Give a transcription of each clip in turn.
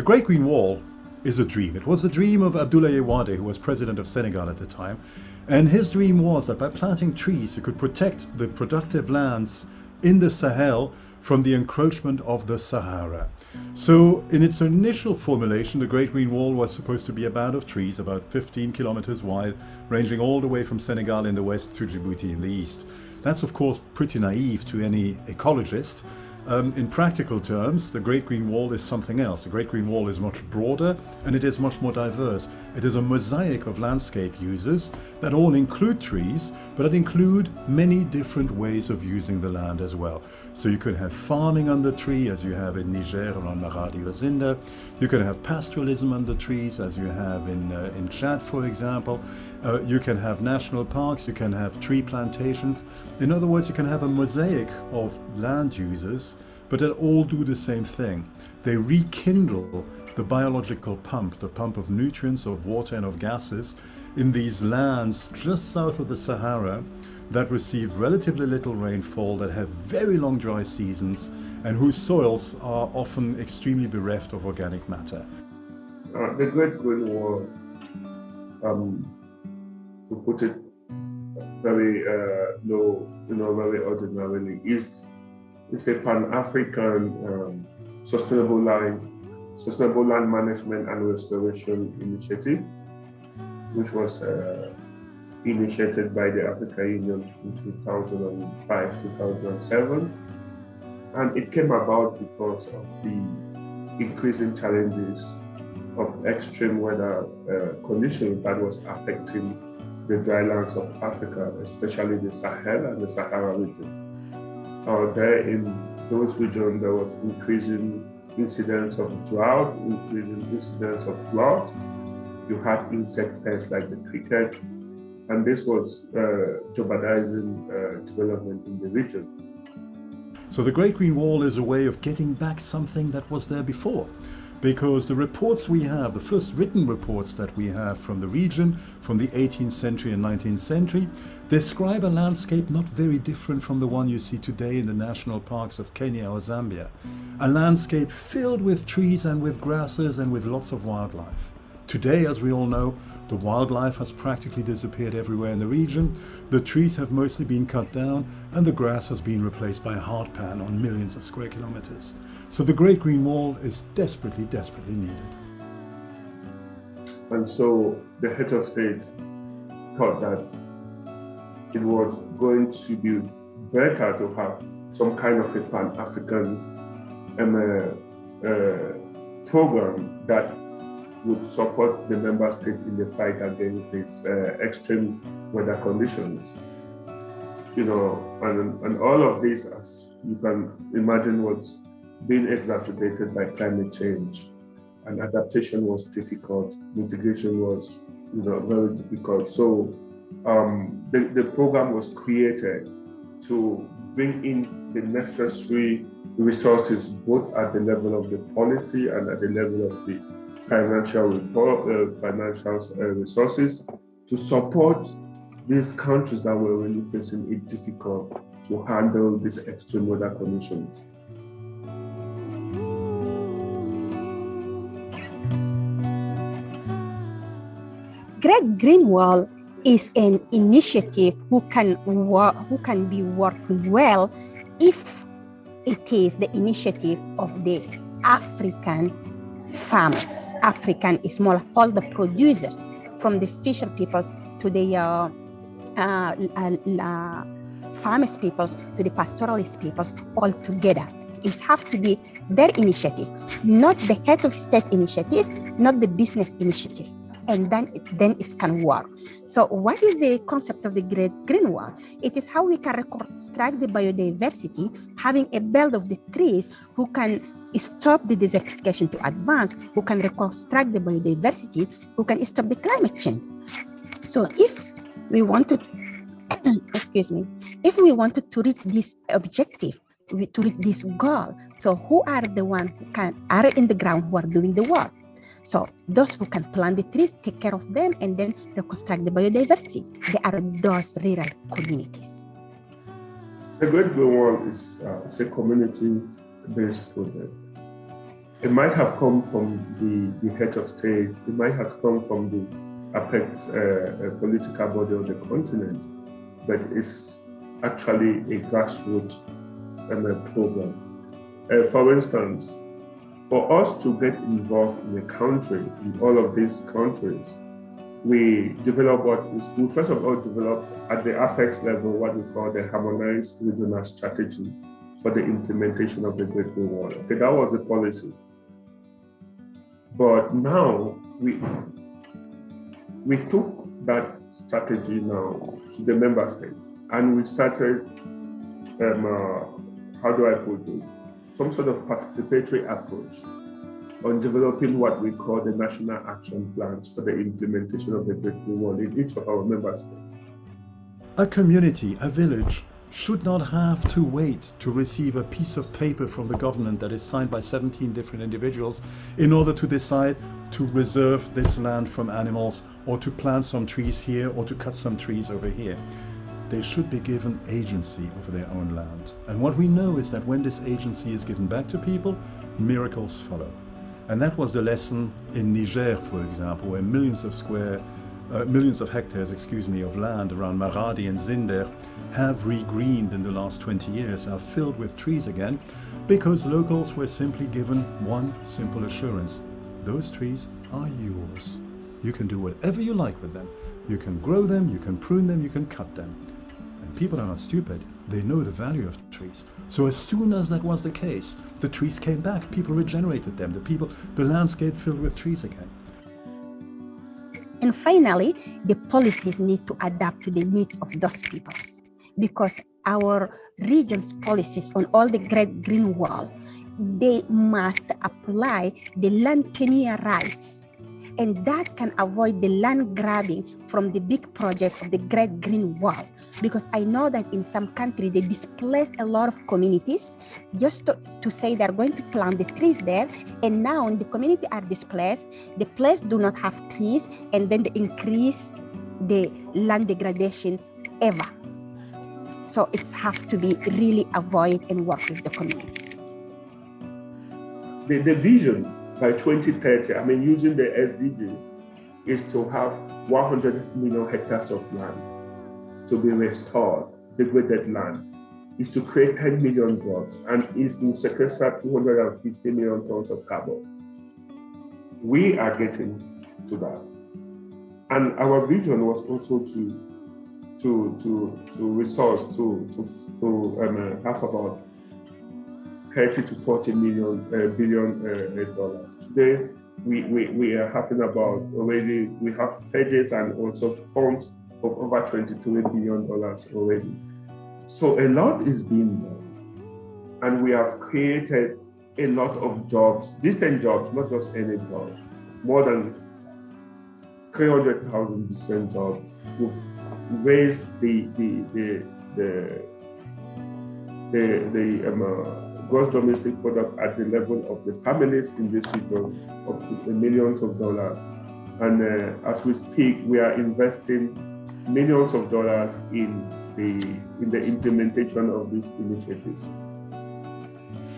The Great Green Wall is a dream. It was the dream of Abdoulaye Wade, who was president of Senegal at the time. And his dream was that by planting trees, you could protect the productive lands in the Sahel from the encroachment of the Sahara. So in its initial formulation, the Great Green Wall was supposed to be a band of trees about 15 kilometers wide, ranging all the way from Senegal in the west to Djibouti in the east. That's of course pretty naive to any ecologist. In practical terms, the Great Green Wall is something else. The Great Green Wall is much broader and it is much more diverse. It is a mosaic of landscape uses that all include trees, but that include many different ways of using the land as well. So you could have farming under tree, as you have in Niger or on Maradi or Zinda. You can have pastoralism under trees, as you have in Chad, for example. You can have national parks, you can have tree plantations. In other words, you can have a mosaic of land uses, but that all do the same thing. They rekindle the biological pump, the pump of nutrients, of water and of gases in these lands just south of the Sahara that receive relatively little rainfall, that have very long dry seasons, and whose soils are often extremely bereft of organic matter. The Great Green Wall, to put it very low, very ordinarily, is a Pan-African sustainable land management and restoration initiative, which was initiated by the African Union in 2005-2007, and it came about because of the increasing challenges of extreme weather conditions that was affecting the dry lands of Africa, especially the Sahel and the Sahara region. There in those regions, there was increasing incidence of drought, increasing incidence of flood. You had insect pests like the cricket, and this was jeopardizing development in the region. So the Great Green Wall is a way of getting back something that was there before. Because the reports we have, the first written reports that we have from the region, from the 18th century and 19th century, describe a landscape not very different from the one you see today in the national parks of Kenya or Zambia. A landscape filled with trees and with grasses and with lots of wildlife. Today, as we all know, the wildlife has practically disappeared everywhere in the region, the trees have mostly been cut down, and the grass has been replaced by a hardpan on millions of square kilometers. So the Great Green Wall is desperately, desperately needed. And so the head of state thought that it was going to be better to have some kind of a Pan-African program that would support the member states in the fight against these extreme weather conditions. And all of this, as you can imagine, was being exacerbated by climate change, and adaptation was difficult. Mitigation was, very difficult. So the program was created to bring in the necessary resources, both at the level of the policy and at the level of the financial resources, to support these countries that were really facing it difficult to handle these extreme weather conditions. Great Green Wall is an initiative who can be working well if it is the initiative of the African farmers, African smallholder producers, from the fisher peoples to the farmers peoples to the pastoralist peoples all together. It has to be their initiative, not the head of state initiative, not the business initiative. And then it can work. So what is the concept of the Great Green Wall? It is how we can reconstruct the biodiversity, having a belt of the trees who can stop the desertification to advance, who can reconstruct the biodiversity, who can stop the climate change. So if we wanted, if we wanted to reach this objective, to reach this goal, so who are the ones who are in the ground, who are doing the work? So those who can plant the trees, take care of them, and then reconstruct the biodiversity, they are those rural communities. The Great Green Wall is a community-based project. It might have come from the head of state, it might have come from the apex political body of the continent, but it's actually a grassroots program. For instance, for us to get involved in a country, in all of these countries, we first of all developed at the apex level what we call the harmonized regional strategy for the implementation of the Great Green Wall. Okay, that was the policy. But now we took that strategy now to the member states, and we started, how do I put it, some sort of participatory approach on developing what we call the national action plans for the implementation of the Great Green Wall in each of our member states. A community, a village, should not have to wait to receive a piece of paper from the government that is signed by 17 different individuals in order to decide to reserve this land from animals, or to plant some trees here, or to cut some trees over here. They should be given agency over their own land. And what we know is that when this agency is given back to people, miracles follow. And that was the lesson in Niger, for example, where millions of hectares of land around Maradi and Zinder have regreened in the last 20 years, are filled with trees again, because locals were simply given one simple assurance: those trees are yours. You can do whatever you like with them. You can grow them, you can prune them, you can cut them. And people are not stupid. They know the value of trees. So as soon as that was the case, the trees came back, people regenerated them, the landscape filled with trees again. And finally, the policies need to adapt to the needs of those peoples, because our region's policies on all the Great Green Wall, they must apply the land tenure rights, and that can avoid the land grabbing from the big projects of the Great Green Wall. Because I know that in some countries they displaced a lot of communities just to say they're going to plant the trees there, and now the community are displaced, the place do not have trees, and then they increase the land degradation ever. So it's have to be really avoid and work with the communities. The vision by 2030, using the SDG, is to have 100 million hectares of land to be restored, degraded land, is to create 10 million jobs, and is to sequester 250 million tons of carbon. We are getting to that. And our vision was also to resource, to have about 30 to 40 billion dollars. Today, we are having about already, we have pledges and also funds of over $23 billion already. So a lot is being done. And we have created a lot of jobs, decent jobs, not just any jobs. More than 300,000 decent jobs. We've raised the gross domestic product at the level of the families in this region of millions of dollars. And as we speak, we are investing millions of dollars in the implementation of these initiatives.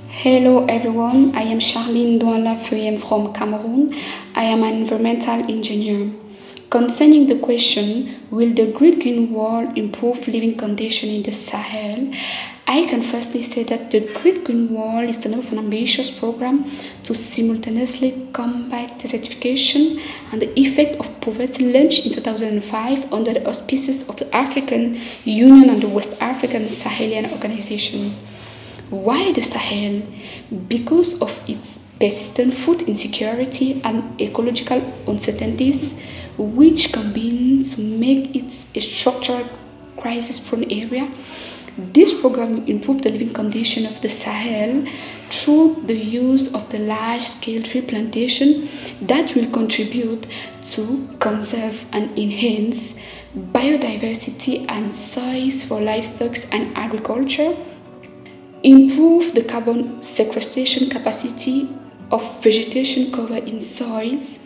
Hello everyone, I am Charline Douala-Fuyem from Cameroon. I am an environmental engineer. Concerning the question, will the Great Green Wall improve living conditions in the Sahel? I can firstly say that the Great Green Wall is the name of an ambitious program to simultaneously combat desertification and the effect of poverty launched in 2005 under the auspices of the African Union and the West African Sahelian Organization. Why the Sahel? Because of its persistent food insecurity and ecological uncertainties, which combine to make it a structural crisis-prone area. This program will improve the living condition of the Sahel through the use of the large-scale tree plantation that will contribute to conserve and enhance biodiversity and soils for livestock and agriculture, improve the carbon sequestration capacity of vegetation cover in soils,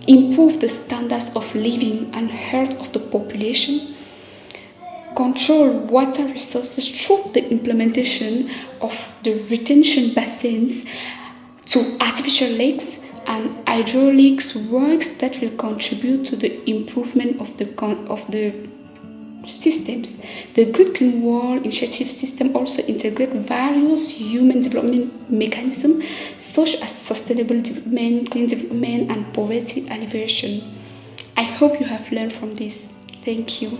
improve the standards of living and health of the population, control water resources through the implementation of the retention basins to artificial lakes and hydraulics works that will contribute to the improvement of the systems. The Great Green Wall Initiative system also integrates various human development mechanisms such as sustainable development, clean development, and poverty alleviation. I hope you have learned from this. Thank you.